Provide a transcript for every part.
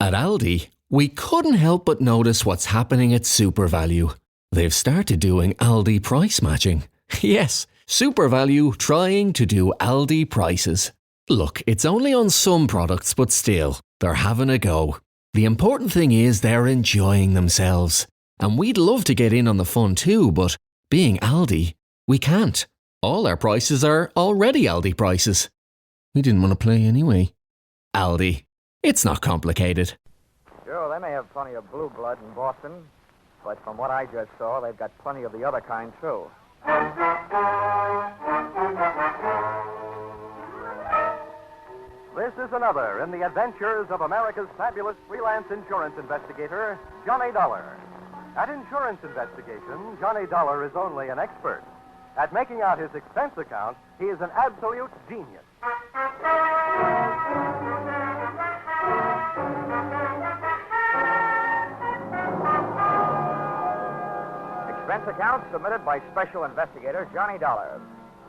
At Aldi, we couldn't help but notice what's happening at SuperValue. They've started doing Aldi price matching. Yes, SuperValue trying to do Aldi prices. Look, it's only on some products, but still, they're having a go. The important thing is they're enjoying themselves. And we'd love to get in on the fun too, but being Aldi, we can't. All our prices are already Aldi prices. We didn't want to play anyway. Aldi. It's not complicated. Sure, they may have plenty of blue blood in Boston, but from what I just saw, they've got plenty of the other kind, too. This is another in the adventures of America's fabulous freelance insurance investigator, Johnny Dollar. At insurance investigation, Johnny Dollar is only an expert. At making out his expense account, he is an absolute genius. Expense account submitted by Special Investigator Johnny Dollar.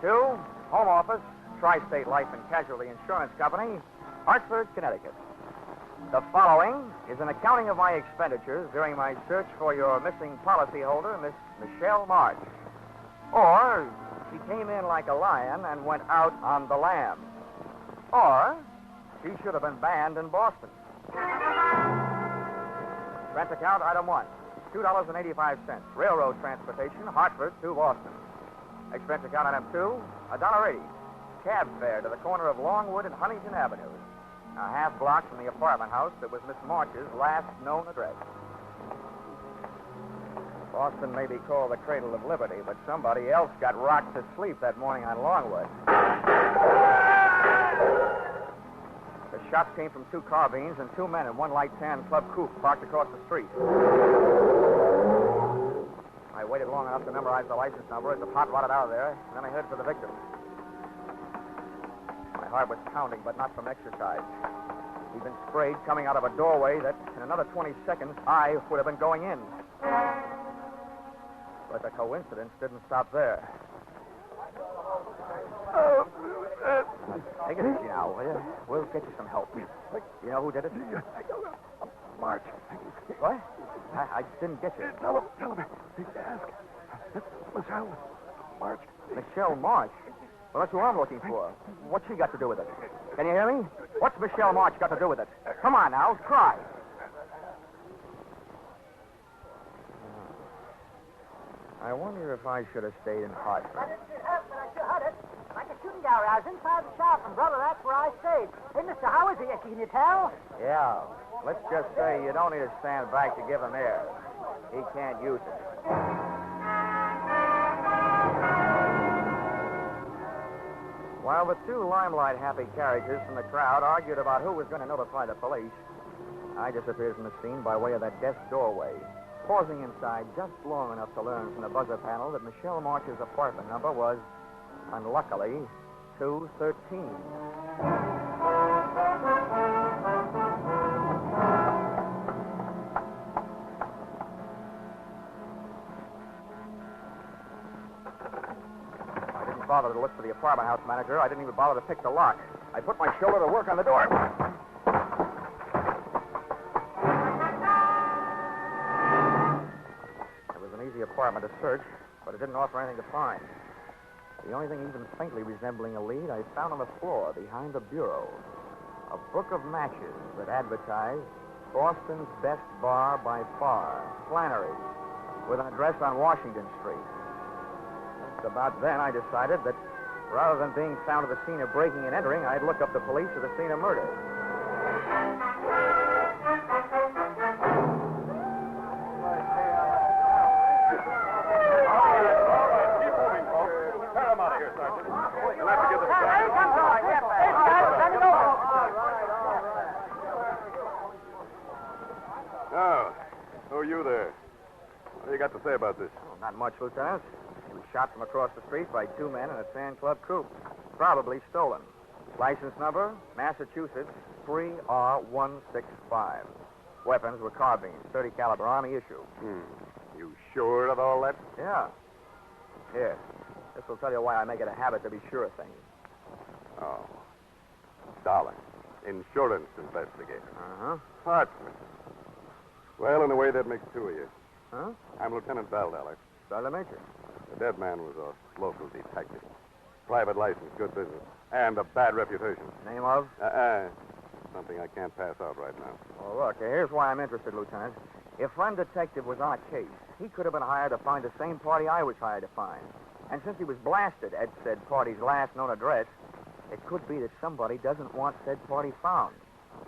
To Home Office, Tri-State Life and Casualty Insurance Company, Hartford, Connecticut. The following is an accounting of my expenditures during my search for your missing policyholder, Miss Michelle March. Or, she came in like a lion and went out on the lamb. Or, she should have been banned in Boston. Expense account, item 1, $2.85, railroad transportation, Hartford to Boston. Expense account, item 2, $1.80, cab fare to the corner of Longwood and Huntington Avenues, a half block from the apartment house that was Miss March's last known address. Boston may be called the cradle of liberty, but somebody else got rocked to sleep that morning on Longwood. The shots came from 2 carbines and 2 men in one light tan club coupe parked across the street. I waited long enough to memorize the license number as the pot rotted out of there, and then I headed for the victim. My heart was pounding, but not from exercise. He'd been sprayed coming out of a doorway that, in another 20 seconds, I would have been going in. But the coincidence didn't stop there. Take it easy now, will you? We'll get you some help. You know who did it? March. What? I didn't get you. Tell him. Ask. Michelle March. Michelle March? Well, that's who I'm looking for. What's she got to do with it? Can you hear me? What's Michelle March got to do with it? Come on now, cry. I wonder if I should have stayed in Hartford. Like a shooting gallery. I was inside the shop, and, brother, that's where I stayed. Hey, mister, how is he? Can you tell? Yeah. Let's just say you don't need to stand back to give him air. He can't use it. While the 2 limelight-happy characters from the crowd argued about who was going to notify the police, I disappeared from the scene by way of that desk doorway, pausing inside just long enough to learn from the buzzer panel that Michelle March's apartment number was, unluckily, 213. I didn't bother to look for the apartment house manager. I didn't even bother to pick the lock. I put my shoulder to work on the door. It was an easy apartment to search, but it didn't offer anything to find. The only thing even faintly resembling a lead I found on the floor behind the bureau. A book of matches that advertised Boston's best bar by far, Flannery's, with an address on Washington Street. Just about then I decided that rather than being found at the scene of breaking and entering, I'd look up the police at the scene of murder. Now, who are you there? What do you got to say about this? Oh, not much, Lieutenant. He was shot from across the street by 2 men in a Tan Club coupe. Probably stolen. License number, Massachusetts 3R165. Weapons were carbines, .30 caliber Army issue. You sure of all that? Yeah. Here. This will tell you why I make it a habit to be sure of things. Oh. Dollar. Insurance investigator. Uh-huh. apartment. Well, in a way, that makes two of you. Huh? I'm Lieutenant Valdeller. Glad to meet you. The dead man was a local detective. Private license, good business, and a bad reputation. Name of? Something I can't pass out right now. Well, look, here's why I'm interested, Lieutenant. If friend detective was on a case, he could have been hired to find the same party I was hired to find. And since he was blasted at said party's last known address, it could be that somebody doesn't want said party found,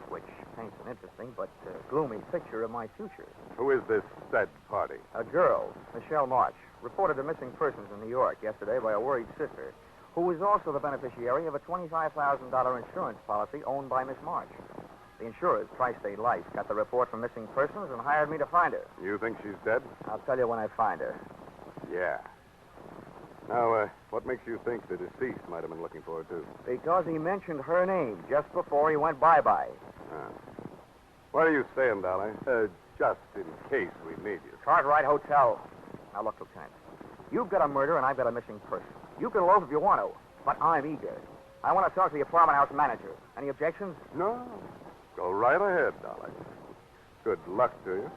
which paints an interesting but gloomy picture of my future. Who is this said party? A girl, Michelle March, reported to missing persons in New York yesterday by a worried sister, who was also the beneficiary of a $25,000 insurance policy owned by Miss March. The insurers, Tri-State Life, got the report from missing persons and hired me to find her. You think she's dead? I'll tell you when I find her. Yeah. Now, what makes you think the deceased might have been looking for her, too? Because he mentioned her name just before he went bye-bye. What are you saying, Dolly? Just in case we need you. Cartwright Hotel. Now, look, Lieutenant. You've got a murder and I've got a missing person. You can loaf if you want to, but I'm eager. I want to talk to the apartment house manager. Any objections? No. Go right ahead, Dolly. Good luck to you.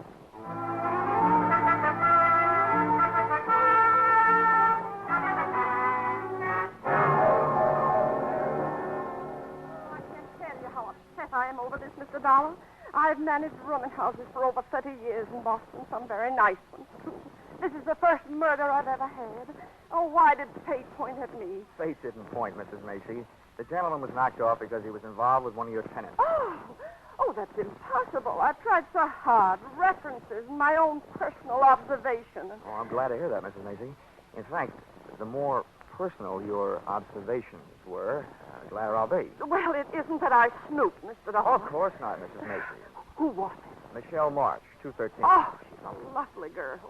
I can't tell you how upset I am over this, Mr. Dollar. I've managed rooming houses for over 30 years in Boston, some very nice ones, too. This is the first murder I've ever had. Oh, why did fate point at me? Fate didn't point, Mrs. Macy. The gentleman was knocked off because he was involved with one of your tenants. Oh, that's impossible. I've tried so hard. References, my own personal observation. Oh, I'm glad to hear that, Mrs. Macy. In fact, the more personal your observations were, the gladder I'll be. Well, it isn't that I snooped, Mr. Dollar. Oh, of course not, Mrs. Macy. Who was it? Michelle March, 213. Oh, she's a lovely girl.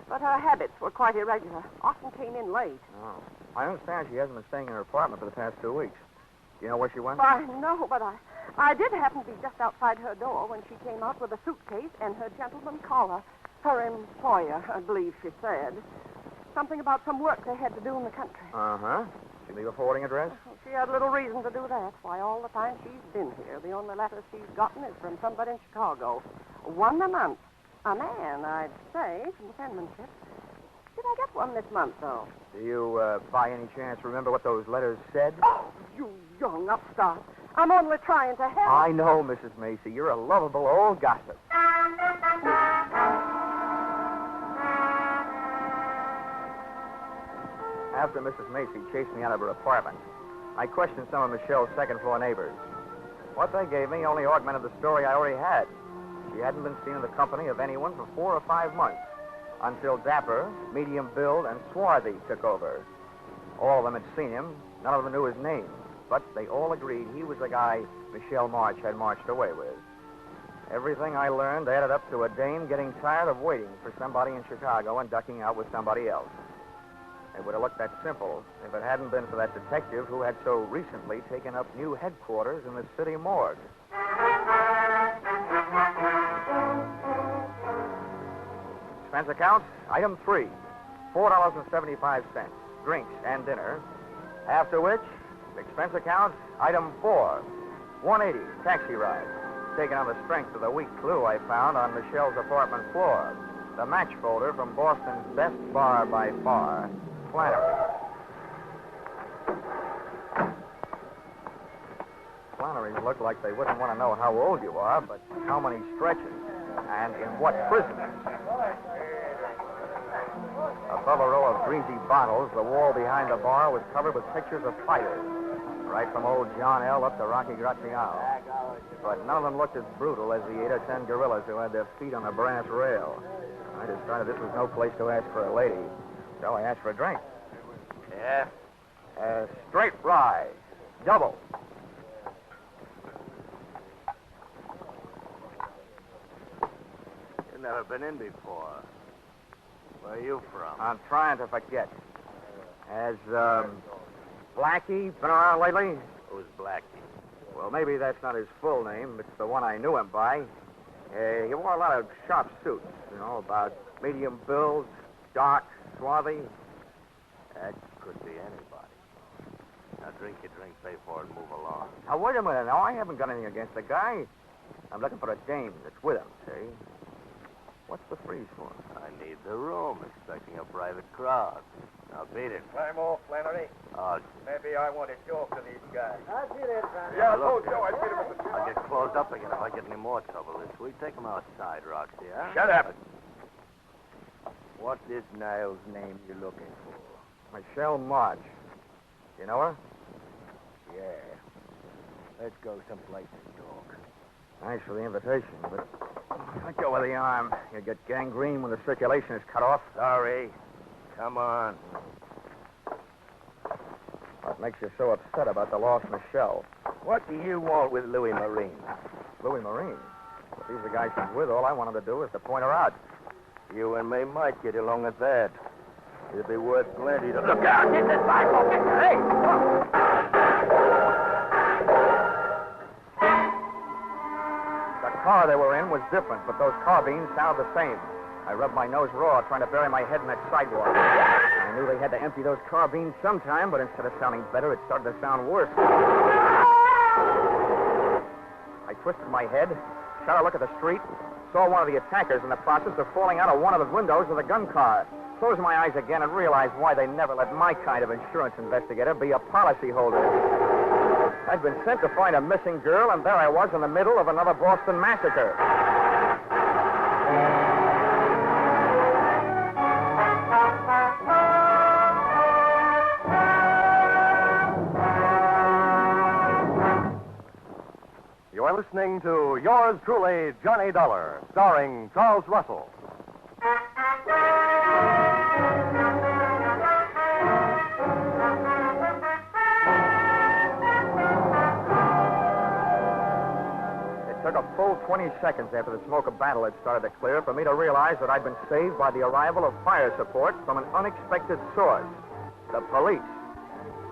But her habits were quite irregular. Often came in late. Oh. I understand she hasn't been staying in her apartment for the past 2 weeks. Do you know where she went? I know, but I did happen to be just outside her door when she came out with a suitcase and her gentleman caller. Her employer, I believe she said. Something about some work they had to do in the country. Uh-huh. She leave a forwarding address? She had little reason to do that. Why, all the time she's been here, the only letters she's gotten is from somebody in Chicago. One a month. A man, I'd say, from the penmanship. Didn't get one this month, though. Do you, by any chance, remember what those letters said? Oh, you young upstart. I'm only trying to help. I know, Mrs. Macy. You're a lovable old gossip. After Mrs. Macy chased me out of her apartment, I questioned some of Michelle's second-floor neighbors. What they gave me only augmented the story I already had. She hadn't been seen in the company of anyone for 4 or 5 months, until dapper, medium build, and swarthy took over. All of them had seen him. None of them knew his name, but they all agreed he was the guy Michelle March had marched away with. Everything I learned added up to a dame getting tired of waiting for somebody in Chicago and ducking out with somebody else. It would have looked that simple if it hadn't been for that detective who had so recently taken up new headquarters in the city morgue. Expense accounts, item 3, $4.75, drinks and dinner. After which, expense account, item 4, $180, taxi ride, taken on the strength of the weak clue I found on Michelle's apartment floor, the match folder from Boston's best bar by far, Flannery. Flannery's look like they wouldn't want to know how old you are, but how many stretches and in what prisons. Above a row of greasy bottles, the wall behind the bar was covered with pictures of fighters, right from old John L. up to Rocky Graziano. But none of them looked as brutal as the 8 or 10 gorillas who had their feet on a brass rail. I decided this was no place to ask for a lady, so I asked for a drink. Yeah? Straight rye, double. You've never been in before. Where are you from? I'm trying to forget. Has, Blackie been around lately? Who's Blackie? Well, maybe that's not his full name. It's the one I knew him by. He wore a lot of sharp suits, about medium build, dark, swarthy. That could be anybody. Now drink your drink, pay for it, and move along. Now, wait a minute. Now, I haven't got anything against the guy. I'm looking for a dame that's with him, see? What's the freeze for? I need the room, expecting a private crowd. Now beat it. Climb off, Flannery. Oh, Maybe I want to talk to these guys. I'll see that, Flannery. Yeah, look, Joe. I see them at the... I'll get closed up again if I get any more trouble this week. Take them outside, Roxy, huh? Shut up. What's this Niles' name you're looking for? Michelle March. You know her? Yeah. Let's go someplace and talk. Thanks for the invitation, but let go of the arm. You get gangrene when the circulation is cut off. Sorry. Come on. What makes you so upset about the lost Michelle? What do you want with Louis Marine? Louis Marine. If he's the guy she's with, all I want him to do is to point her out. You and me might get along at that. It'd be worth plenty to... Look out! Hit the sidewalk! Hey! The car they were in was different, but those carbines sounded the same. I rubbed my nose raw trying to bury my head in that sidewalk. I knew they had to empty those carbines sometime, but instead of sounding better, it started to sound worse. I twisted my head, shot a look at the street, saw one of the attackers in the process of falling out of one of the windows of the gun car. Closed my eyes again and realized why they never let my kind of insurance investigator be a policyholder. I'd been sent to find a missing girl, and there I was in the middle of another Boston massacre. You are listening to Yours Truly, Johnny Dollar, starring Charles Russell. It took a full 20 seconds after the smoke of battle had started to clear for me to realize that I'd been saved by the arrival of fire support from an unexpected source, the police.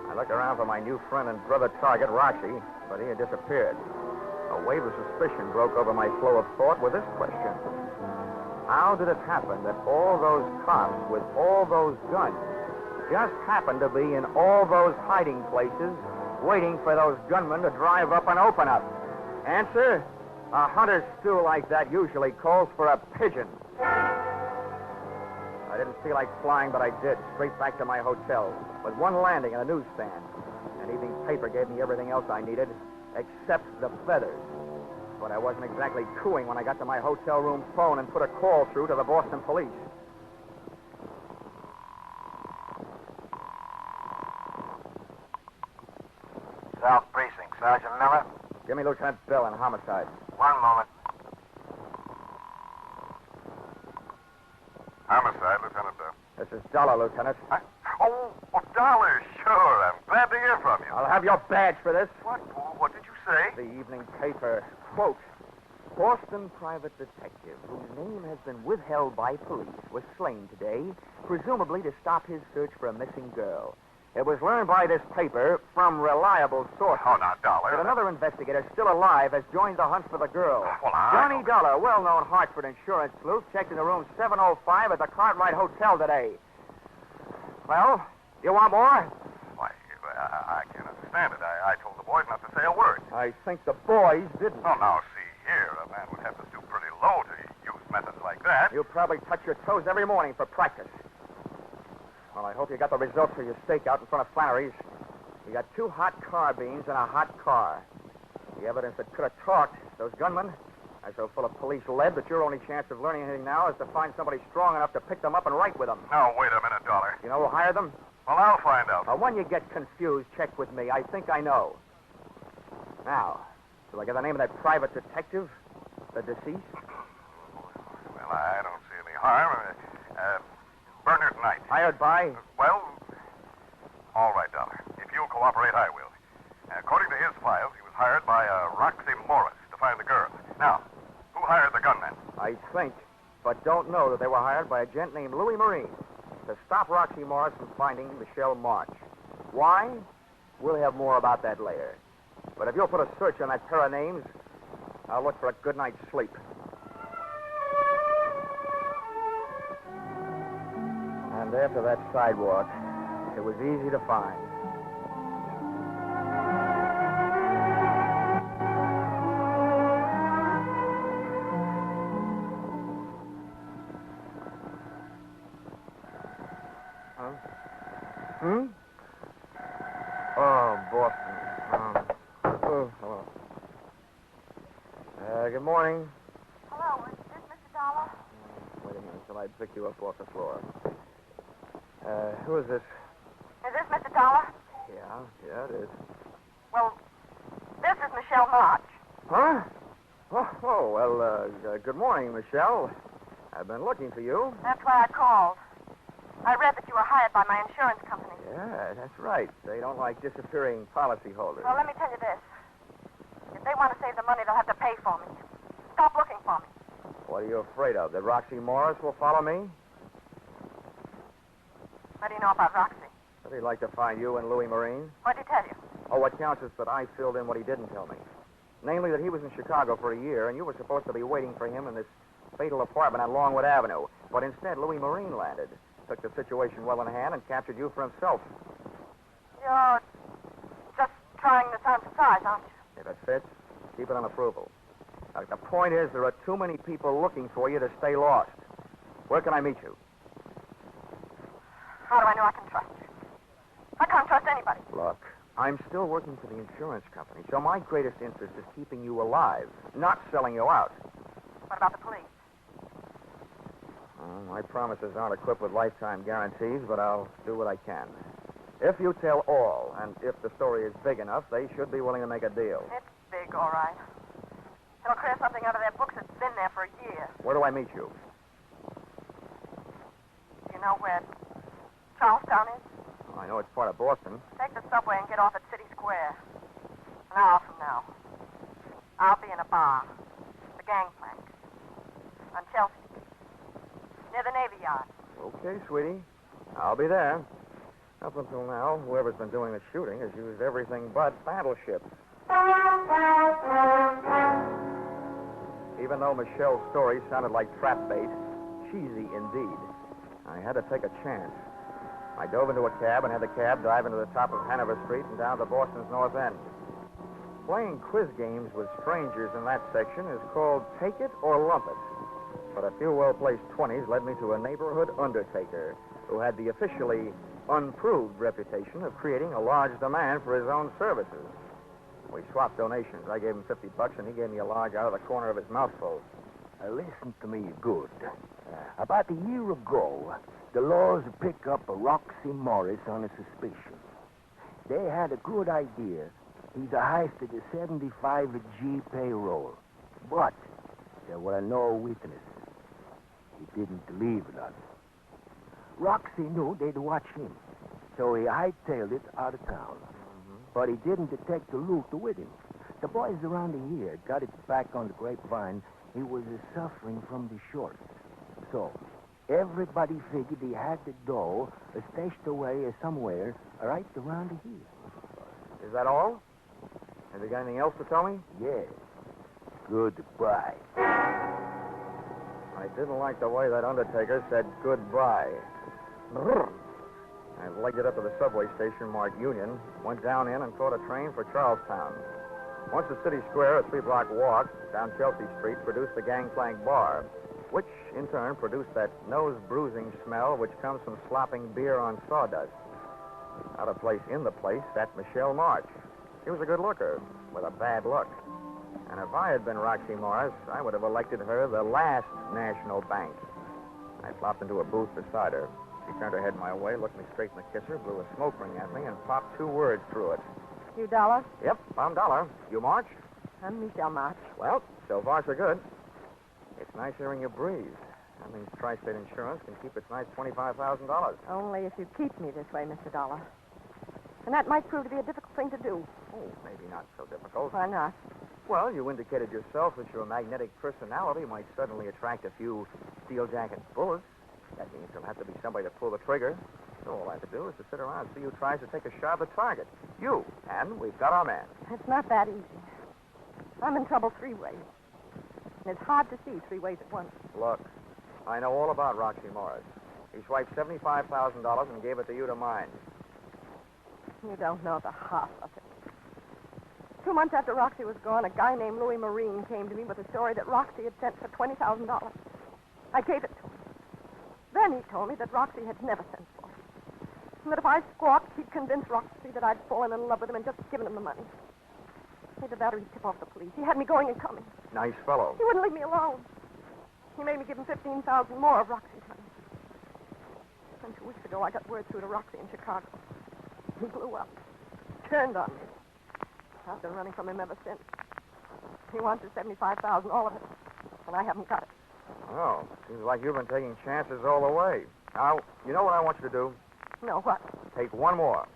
I looked around for my new friend and brother target, Roxy, but he had disappeared. A wave of suspicion broke over my flow of thought with this question. How did it happen that all those cops with all those guns just happened to be in all those hiding places waiting for those gunmen to drive up and open up? Answer, a hunter's stew like that usually calls for a pigeon. I didn't feel like flying, but I did, straight back to my hotel, with one landing and a newsstand. An evening paper gave me everything else I needed, except the feathers. But I wasn't exactly cooing when I got to my hotel room phone and put a call through to the Boston police. South Precinct, Sergeant Miller. Give me Lieutenant Bell in homicide. One moment. Homicide, Lieutenant Bell. This is Dollar, Lieutenant. Oh, Dollar, sure. I'm glad to hear from you. I'll have your badge for this. What did you say? The evening paper. Quote, Boston private detective, whose name has been withheld by police, was slain today, presumably to stop his search for a missing girl. It was learned by this paper from reliable sources. Oh, now, Dollar. That another investigator still alive has joined the hunt for the girl. Well, Johnny Dollar, well-known Hartford insurance sleuth, checked into room 705 at the Cartwright Hotel today. Well, you want more? Why, I can't understand it. I told the boys not to say a word. I think the boys didn't. Oh, now, see here. A man would have to stoop pretty low to use methods like that. You probably touch your toes every morning for practice. Well, I hope you got the results of your stakeout in front of Flannery's. You got 2 hot carbines and a hot car. The evidence that could have talked, those gunmen, are so full of police lead that your only chance of learning anything now is to find somebody strong enough to pick them up and write with them. Now, wait a minute, Dollar. You know who hired them? Well, I'll find out. When you get confused, check with me. I think I know. Now, do I get the name of that private detective? The deceased? Well, I don't see any harm. Bernard Knight. Hired by? Well, all right, Dollar. If you'll cooperate, I will. According to his files, he was hired by Roxy Morris to find the girl. Now, who hired the gunman? I think, but don't know that they were hired by a gent named Louis Marine to stop Roxy Morris from finding Michelle March. Why? We'll have more about that later. But if you'll put a search on that pair of names, I'll look for a good night's sleep. And after that sidewalk, it was easy to find. Hmm? Oh, Boston. Hello. Good morning. Hello, is this Mr. Dollar? Wait a minute until I pick you up off the floor. Who is this? Is this Mr. Dollar? Yeah, it is. Well, this is Michelle March. Huh? Good morning, Michelle. I've been looking for you. That's why I called. I read that you were hired by my insurance company. Yeah, that's right. They don't like disappearing policyholders. Well, let me tell you this. If they want to save the money, they'll have to pay for me. Stop looking for me. What are you afraid of? That Roxy Morris will follow me? What do you know about Roxy? Would he like to find you and Louis Marine? What'd he tell you? Oh, what counts is that I filled in what he didn't tell me. Namely, that he was in Chicago for a year, and you were supposed to be waiting for him in this fatal apartment on Longwood Avenue. But instead, Louis Marine landed, took the situation well in hand, and captured you for himself. You're just trying this on for size, aren't you? If it fits, keep it on approval. Now, the point is, there are too many people looking for you to stay lost. Where can I meet you? How do I know I can trust you? I can't trust anybody. Look, I'm still working for the insurance company, so my greatest interest is keeping you alive, not selling you out. What about the police? Well, my promises aren't equipped with lifetime guarantees, but I'll do what I can. If you tell all, and if the story is big enough, they should be willing to make a deal. It's big, all right. It'll clear something out of their books that's been there for a year. Where do I meet you? You know where Charlestown is? I know it's part of Boston. Take the subway and get off at City Square. An hour from now. I'll be in a bar. The Gangplank. On Chelsea Street. Near the Navy Yard. Okay, sweetie. I'll be there. Up until now, whoever's been doing the shooting has used everything but battleships. Even though Michelle's story sounded like trap bait, cheesy indeed, I had to take a chance. I dove into a cab and had the cab drive into the top of Hanover Street and down to Boston's North End. Playing quiz games with strangers in that section is called Take It or Lump It. But a few well-placed 20s led me to a neighborhood undertaker who had the officially unproved reputation of creating a large demand for his own services. We swapped donations. I gave him $50 and he gave me a large out of the corner of his mouthful. Listen to me good. About a year ago, the laws picked up a Roxy Morris on a suspicion. They had a good idea. He'd heisted a 75G payroll. But there were no witnesses. He didn't believe none. Roxy knew they'd watch him, so he hightailed it out of town. But he didn't detect the loot with him. The boys around here got it back on the grapevine. He was suffering from the shorts. So everybody figured he had the dough stashed away somewhere right around here. Is that all? Have you got anything else to tell me? Yeah. Goodbye. I didn't like the way that undertaker said goodbye. I legged it up to the subway station marked Union, went down in and caught a train for Charlestown. Once at City Square, a 3-block walk down Chelsea Street produced the Gangplank Bar, which in turn produced that nose-bruising smell which comes from slopping beer on sawdust. Out of place in the place sat Michelle March. She was a good looker with a bad look. And if I had been Roxy Morris, I would have elected her the last national bank. I flopped into a booth beside her. She turned her head my way, looked me straight in the kisser, blew a smoke ring at me, and popped 2 words through it. You Dollar? Yep, I'm Dollar. You March? I'm Michelle March. Well, so far so good. It's nice hearing you breathe. That means Tri-State Insurance can keep its nice $25,000. Only if you keep me this way, Mr. Dollar. And that might prove to be a difficult thing to do. Oh, maybe not so difficult. Why not? Well, you indicated yourself that your magnetic personality might suddenly attract a few steel jacket bullets. That means there'll have to be somebody to pull the trigger. So all I have to do is to sit around and see who tries to take a shot at the target. You. And we've got our man. It's not that easy. I'm in trouble 3 ways. And it's hard to see 3 ways at once. Look, I know all about Roxy Morris. He swiped $75,000 and gave it to you to mine. You don't know the half of it. 2 months after Roxy was gone, a guy named Louis Marine came to me with a story that Roxy had sent for $20,000. I gave it to him. Then he told me that Roxy had never sent for it. And that if I squawked, he'd convince Roxy that I'd fallen in love with him and just given him the money. Made the battery tip off the police. He had me going and coming. Nice fellow. He wouldn't leave me alone. He made me give him $15,000 more of Roxy's money. And 2 weeks ago, I got word through to Roxy in Chicago. He blew up. Turned on me. I've been running from him ever since. He wants his $75,000, all of it. And I haven't got it. Oh, seems like you've been taking chances all the way. Now, you know what I want you to do? No, what? Take one more.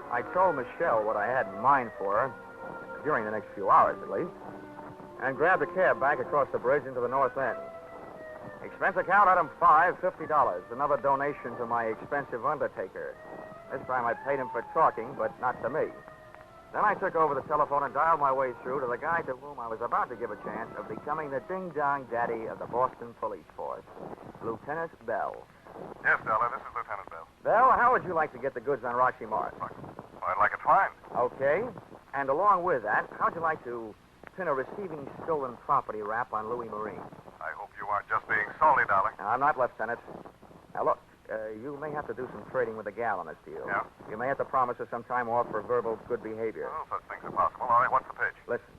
I told Michelle what I had in mind for her, during the next few hours at least, and grabbed a cab back across the bridge into the north end. Expense account item 5, $50. Another donation to my expensive undertaker. This time I paid him for talking, but not to me. Then I took over the telephone and dialed my way through to the guy to whom I was about to give a chance of becoming the ding-dong daddy of the Boston Police Force, Lieutenant Bell. Yes, Dollar, this is Lieutenant Bell. Bell, how would you like to get the goods on Roxy Morris? I'd like it fine. Okay. And along with that, how'd you like to pin a receiving stolen property rap on Louis Marine? I hope you aren't just being salty, Dollar. Now, I'm not, Lieutenant. Now, look, you may have to do some trading with the gal on this deal. Yeah? You may have to promise her some time off for verbal good behavior. Oh, such things are possible. All right, what's the pitch? Listen,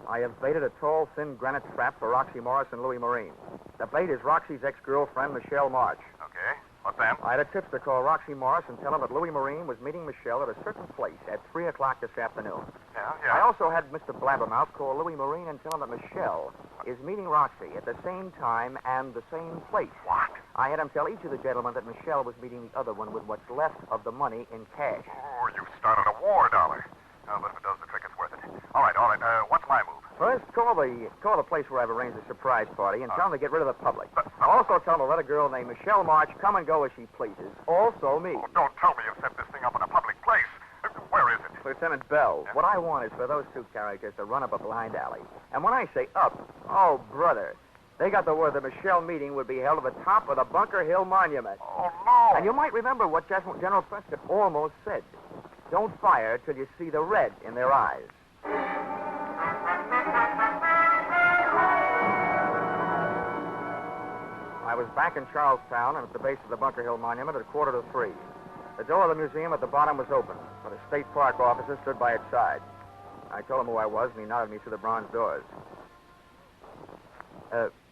I have baited a tall, thin granite trap for Roxy Morris and Louis Marine. The bait is Roxy's ex-girlfriend, Michelle March. Okay. What then? I had a tipster call Roxy Morris and tell him that Louis Marine was meeting Michelle at a certain place at 3 o'clock this afternoon. Yeah? I also had Mr. Blabbermouth call Louis Marine and tell him that Michelle is meeting Roxy at the same time and the same place. What? I had him tell each of the gentlemen that Michelle was meeting the other one with what's left of the money in cash. Oh, you've started a war, Dollar. Oh, but if it does the trick, it's worth it. All right. What's my move? First, call the place where I've arranged a surprise party and tell them to get rid of the public. Also tell them to let a girl named Michelle March come and go as she pleases. Also me. Oh, don't tell me you've set this thing up in a public place. Where is it? Lieutenant Bell, what I want is for those two characters to run up a blind alley. And when I say up, oh, brother, they got the word the Michelle meeting would be held at the top of the Bunker Hill Monument. Oh, no. And you might remember what General Prescott almost said. Don't fire till you see the red in their eyes. I was back in Charlestown and at the base of the Bunker Hill Monument at 2:45. The door of the museum at the bottom was open, but a state park officer stood by its side. I told him who I was, and he nodded me through the bronze doors.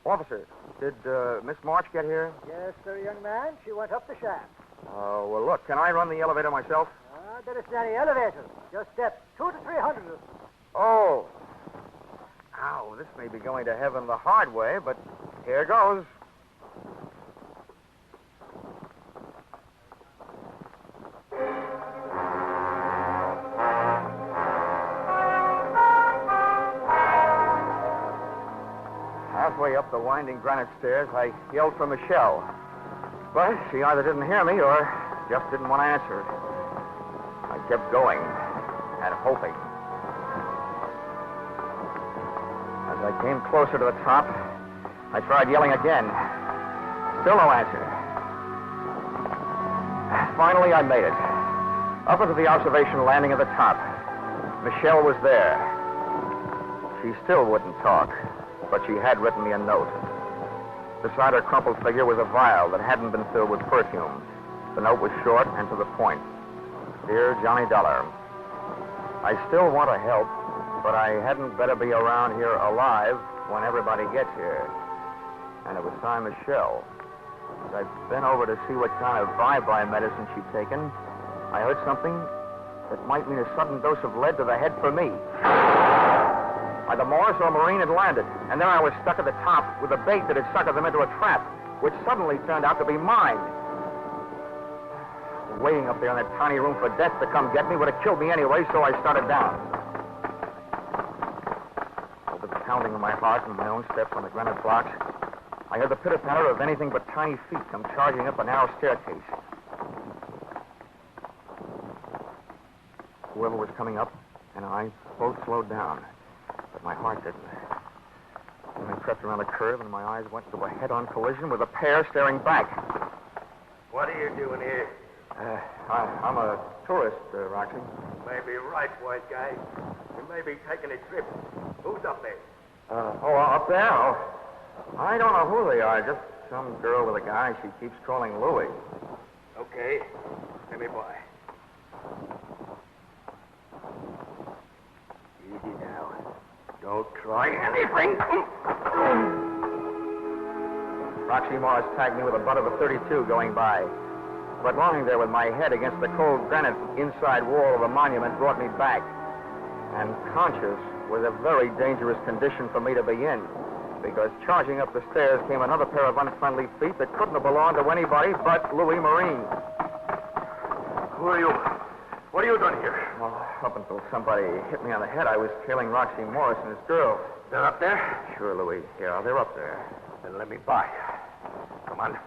Officer, did Miss March get here? Yes, sir, young man. She went up the shaft. Oh, well, look, can I run the elevator myself? There isn't any elevator. Just steps 200 to 300. Oh. Ow, this may be going to heaven the hard way, but here goes. Halfway up the winding granite stairs, I yelled for Michelle. But she either didn't hear me or just didn't want to answer. I kept going and hoping. As I came closer to the top, I tried yelling again. Still no answer. Finally, I made it. Up into the observation landing at the top. Michelle was there. She still wouldn't talk, but she had written me a note. Beside her crumpled figure was a vial that hadn't been filled with perfume. The note was short and to the point. Dear Johnny Dollar, I still want to help, but I hadn't better be around here alive when everybody gets here. And it was signed Michelle. As I bent over to see what kind of bye-bye medicine she'd taken, I heard something that might mean a sudden dose of lead to the head for me. Either Morris or Marine had landed, and there I was stuck at the top with a bait that had suckered them into a trap, which suddenly turned out to be mine. Waiting up there in that tiny room for death to come get me would have killed me anyway, so I started down. Over the pounding of my heart and my own steps on the granite blocks, I heard the pitter-patter of anything but tiny feet come charging up a narrow staircase. Whoever was coming up and I both slowed down, but my heart didn't. Then I crept around a curve and my eyes went into a head-on collision with a pair staring back. What are you doing here? I'm a tourist, Roxy. You may be right, white guy. You may be taking a trip. Who's up there? Up there? Oh, I don't know who they are. Just some girl with a guy she keeps calling Louie. Okay. Let me by. Easy now. Don't try anything. Roxy Morris tagged me with the butt of a .32 going by. But lying there with my head against the cold granite inside wall of the monument brought me back. And conscious was a very dangerous condition for me to be in, because charging up the stairs came another pair of unfriendly feet that couldn't have belonged to anybody but Louis Marine. Who are you? What are you doing here? Well, up until somebody hit me on the head, I was tailing Roxy Morris and his girl. They're up there? Sure, Louis. Yeah, they're up there. Then let me by. Come on.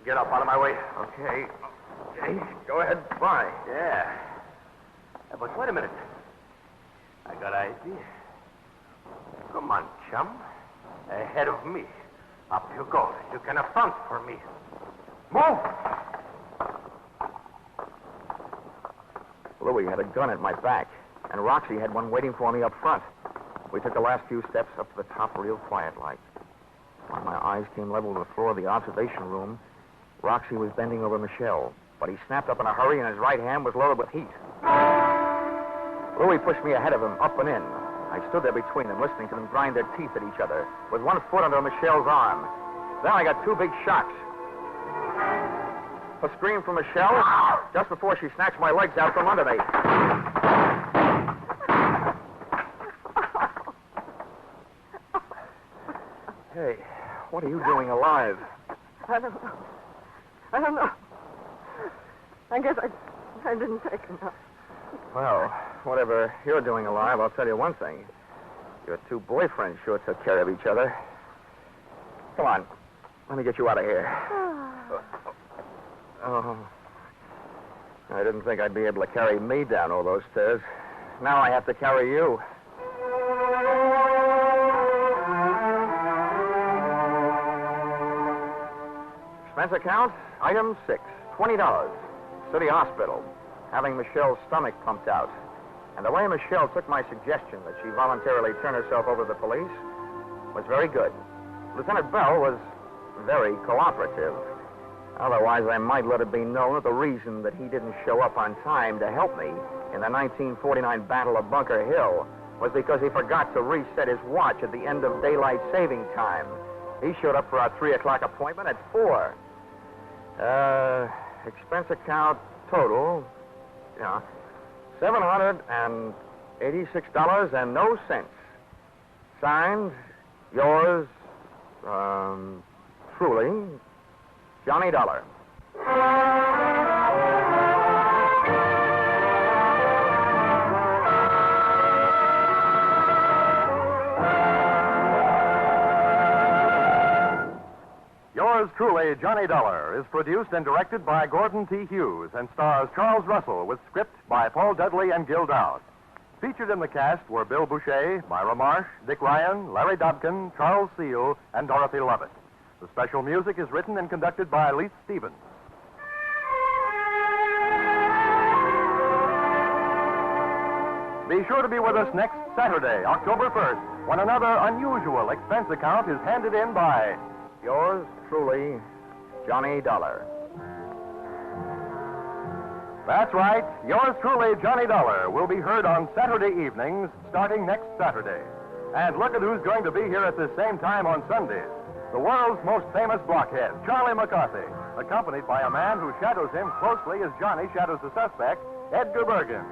Get up out of my way. Okay. Okay. Go ahead. Bye. Yeah. But wait a minute. I got an idea. Come on, chum. Ahead of me. Up you go. You can front for me. Move! Louis had a gun at my back, and Roxy had one waiting for me up front. We took the last few steps up to the top real quiet like. When my eyes came level to the floor of the observation room, Roxy was bending over Michelle, but he snapped up in a hurry and his right hand was loaded with heat. Louis pushed me ahead of him, up and in. I stood there between them, listening to them grind their teeth at each other, with one foot under Michelle's arm. Then I got two big shocks. A scream from Michelle just before she snatched my legs out from under me. Hey, what are you doing alive? I don't know. I don't know. I guess I didn't take enough. Well, whatever you're doing alive, I'll tell you one thing. Your two boyfriends sure took care of each other. Come on. Let me get you out of here. Oh. I didn't think I'd be able to carry me down all those stairs. Now I have to carry you. Expense account, item 6, $20. City hospital, having Michelle's stomach pumped out. And the way Michelle took my suggestion that she voluntarily turn herself over to the police was very good. Lieutenant Bell was very cooperative. Otherwise, I might let it be known that the reason that he didn't show up on time to help me in the 1949 Battle of Bunker Hill was because he forgot to reset his watch at the end of daylight saving time. He showed up for our 3 o'clock appointment at 4. Expense account total, $786 and no cents. Signed, yours, truly, Johnny Dollar. Yours truly, Johnny Dollar, is produced and directed by Gordon T. Hughes and stars Charles Russell with script by Paul Dudley and Gil Dowd. Featured in the cast were Bill Boucher, Myra Marsh, Dick Ryan, Larry Dobkin, Charles Seal, and Dorothy Lovett. The special music is written and conducted by Leith Stevens. Be sure to be with us next Saturday, October 1st, when another unusual expense account is handed in by Yours truly, Johnny Dollar. That's right. Yours truly, Johnny Dollar, will be heard on Saturday evenings starting next Saturday. And look at who's going to be here at the same time on Sundays. The world's most famous blockhead, Charlie McCarthy, accompanied by a man who shadows him closely as Johnny shadows the suspect, Edgar Bergen.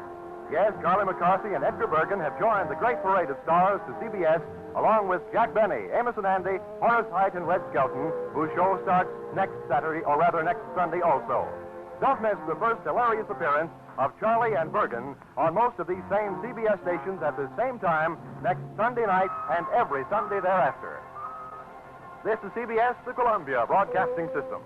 Yes, Charlie McCarthy and Edgar Bergen have joined the great parade of stars to CBS, along with Jack Benny, Amos and Andy, Horace Height, and Red Skelton, whose show starts next Saturday, or rather next Sunday also. Don't miss the first hilarious appearance of Charlie and Bergen on most of these same CBS stations at the same time next Sunday night and every Sunday thereafter. This is CBS, the Columbia Broadcasting System.